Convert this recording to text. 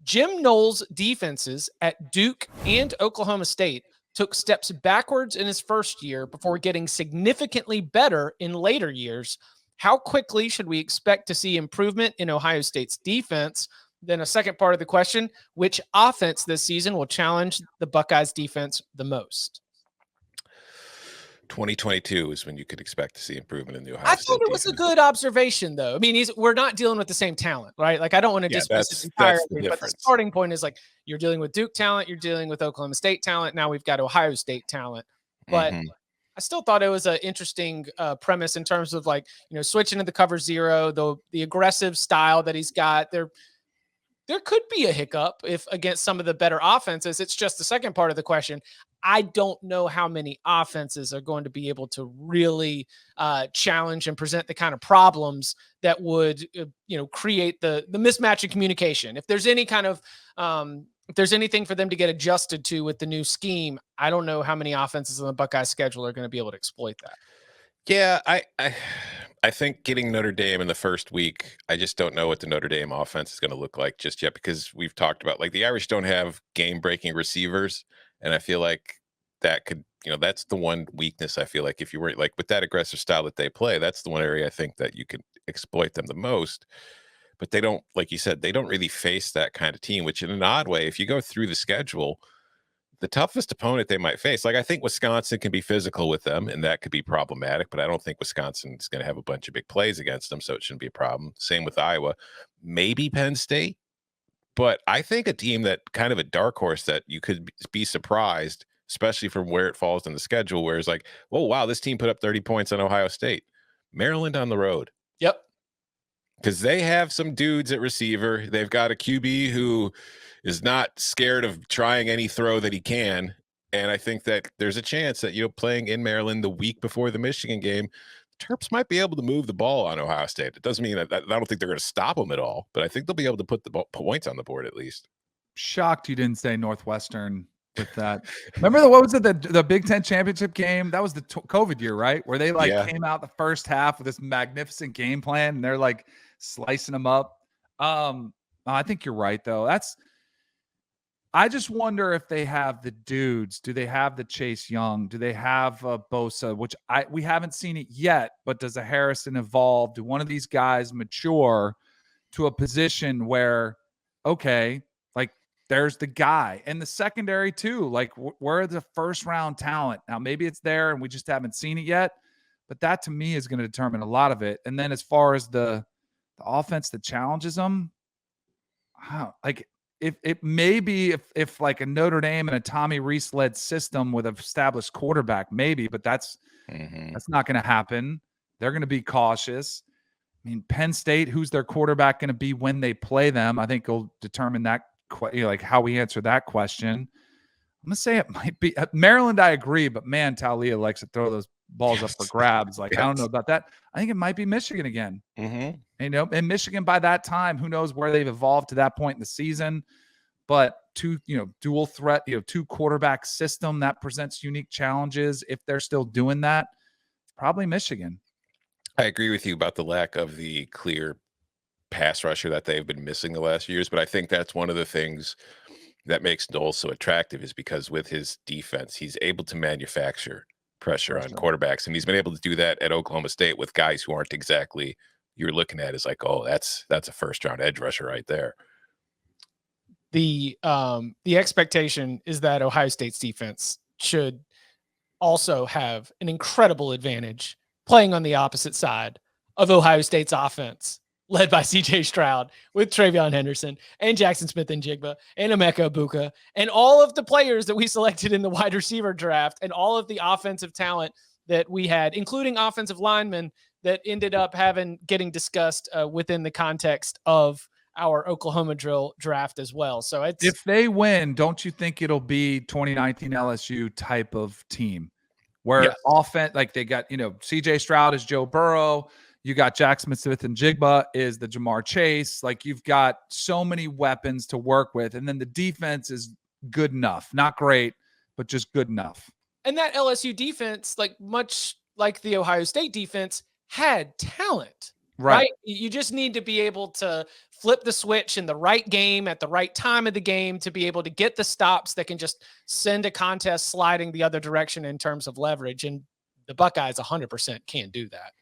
Jim Knowles' defenses at Duke and Oklahoma State took steps backwards in his first year before getting significantly better in later years. How quickly should we expect to see improvement in Ohio State's defense? Then a second part of the question, which offense this season will challenge the Buckeyes defense the most? 2022 is when you could expect to see improvement in the Ohio I State thought it was a good observation, though. I mean, we're not dealing with the same talent, right? Like, I don't want to dismiss it entirely, but the starting point is like you're dealing with Duke talent, you're dealing with Oklahoma State talent. Now we've got Ohio State talent, but I still thought it was an interesting premise in terms of like, switching to the cover zero, the aggressive style that he's got. There could be a hiccup if against some of the better offenses. It's just the second part of the question. I don't know how many offenses are going to be able to really challenge and present the kind of problems that would, create the mismatch in communication. If there's any kind of, if there's anything for them to get adjusted to with the new scheme, I don't know how many offenses on the Buckeyes schedule are going to be able to exploit that. Yeah, I think getting Notre Dame in the first week, I just don't know what the Notre Dame offense is going to look like just yet, because we've talked about like the Irish don't have game-breaking receivers, and I feel like that could, that's the one weakness. I feel like if you were like with that aggressive style that they play, that's the one area I think that you could exploit them the most. But they don't, like you said, they don't really face that kind of team, which in an odd way, if you go through the schedule, the toughest opponent they might face, like I think Wisconsin can be physical with them, and that could be problematic, but I don't think Wisconsin is going to have a bunch of big plays against them, so it shouldn't be a problem. Same with Iowa, maybe Penn State, but I think a team that kind of a dark horse that you could be surprised, especially from where it falls in the schedule, where it's like, oh, wow, this team put up 30 points on Ohio State. Maryland on the road. Yep. Because they have some dudes at receiver. They've got a QB who is not scared of trying any throw that he can. And I think that there's a chance that, playing in Maryland the week before the Michigan game, Terps might be able to move the ball on Ohio State. It doesn't mean that I don't think they're going to stop them at all, but I think they'll be able to put the points on the board at least. Shocked you didn't say Northwestern with that. Remember what was it, the Big Ten championship game? That was the COVID year, right? Where they came out the first half with this magnificent game plan, and they're like slicing them up. I think you're right, though. I just wonder if they have the dudes. Do they have the Chase Young? Do they have Bosa? Which we haven't seen it yet, but does a Harrison evolve? Do one of these guys mature to a position where, okay, like there's the guy, and the secondary too. Like where are the first round talent? Now maybe it's there and we just haven't seen it yet, but that to me is going to determine a lot of it. And then as far as the offense that challenges them, like if it may be if like a Notre Dame and a Tommy Rees led system with an established quarterback, maybe, but that's not going to happen. They're going to be cautious. I mean, Penn State, who's their quarterback going to be when they play them? I think will determine that, like how we answer that question. I'm going to say it might be Maryland. I agree, but man, Talia likes to throw those balls up for grabs. Like, I don't know about that. I think it might be Michigan again. And Michigan by that time, who knows where they've evolved to that point in the season. But dual threat, two quarterback system that presents unique challenges. If they're still doing that, it's probably Michigan. I agree with you about the lack of the clear pass rusher that they've been missing the last years, but I think that's one of the things that makes Knowles so attractive is because with his defense, he's able to manufacture pressure on quarterbacks, and he's been able to do that at Oklahoma State with guys who aren't exactly you're looking at as like, oh, that's a first round edge rusher right there. The expectation is that Ohio State's defense should also have an incredible advantage playing on the opposite side of Ohio State's offense, led by C.J. Stroud with Travion Henderson and Jackson Smith-Njigba and Emeka Egbuka and all of the players that we selected in the wide receiver draft and all of the offensive talent that we had, including offensive linemen that ended up getting discussed within the context of our Oklahoma drill draft as well. So if they win, don't you think it'll be 2019 LSU type of team where offense, like they got, CJ Stroud is Joe Burrow. You got Jackson Smith-Njigba is the Jamar Chase. Like you've got so many weapons to work with. And then the defense is good enough, not great, but just good enough. And that LSU defense, like much like the Ohio State defense, had talent. Right. You just need to be able to flip the switch in the right game at the right time of the game to be able to get the stops that can just send a contest sliding the other direction in terms of leverage. And the Buckeyes 100% can do that.